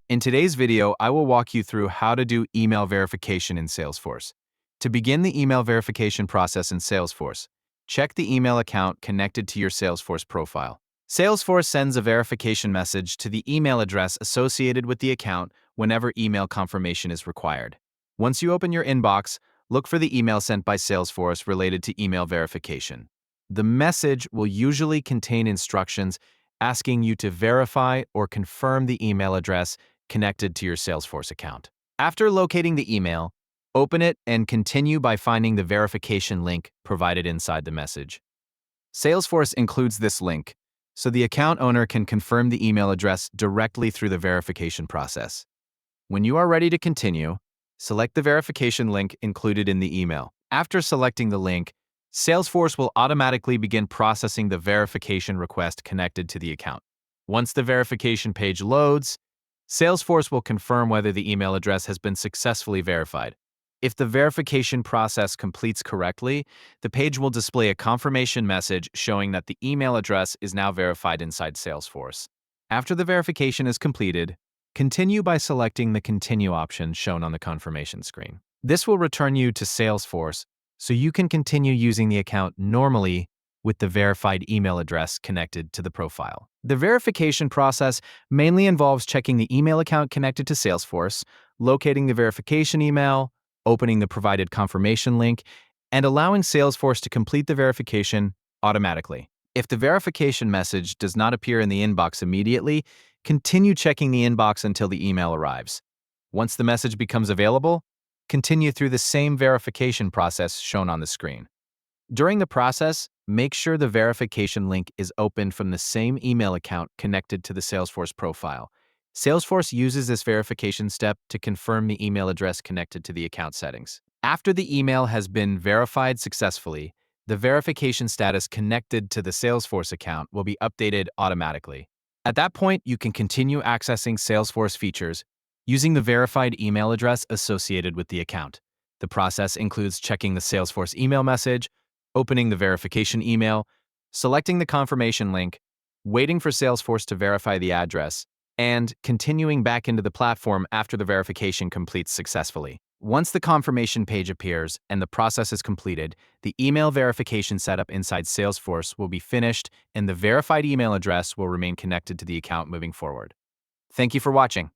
In today's video, I will walk you through how to do email verification in Salesforce. To begin the email verification process in Salesforce, check the email account connected to your Salesforce profile. Salesforce sends a verification message to the email address associated with the account whenever email confirmation is required. Once you open your inbox, look for the email sent by Salesforce related to email verification. The message will usually contain instructions asking you to verify or confirm the email address connected to your Salesforce account. After locating the email, open it and continue by finding the verification link provided inside the message. Salesforce includes this link, so the account owner can confirm the email address directly through the verification process. When you are ready to continue, select the verification link included in the email. After selecting the link, Salesforce will automatically begin processing the verification request connected to the account. Once the verification page loads, Salesforce will confirm whether the email address has been successfully verified. If the verification process completes correctly, the page will display a confirmation message showing that the email address is now verified inside Salesforce. After the verification is completed, continue by selecting the Continue option shown on the confirmation screen. This will return you to Salesforce, so you can continue using the account normally with the verified email address connected to the profile. The verification process mainly involves checking the email account connected to Salesforce, locating the verification email, opening the provided confirmation link, and allowing Salesforce to complete the verification automatically. If the verification message does not appear in the inbox immediately, continue checking the inbox until the email arrives. Once the message becomes available, continue through the same verification process shown on the screen. During the process, make sure the verification link is opened from the same email account connected to the Salesforce profile. Salesforce uses this verification step to confirm the email address connected to the account settings. After the email has been verified successfully, the verification status connected to the Salesforce account will be updated automatically. At that point, you can continue accessing Salesforce features using the verified email address associated with the account. The process includes checking the Salesforce email message, opening the verification email, selecting the confirmation link, waiting for Salesforce to verify the address, and continuing back into the platform after the verification completes successfully. Once the confirmation page appears and the process is completed, the email verification setup inside Salesforce will be finished and the verified email address will remain connected to the account moving forward. Thank you for watching.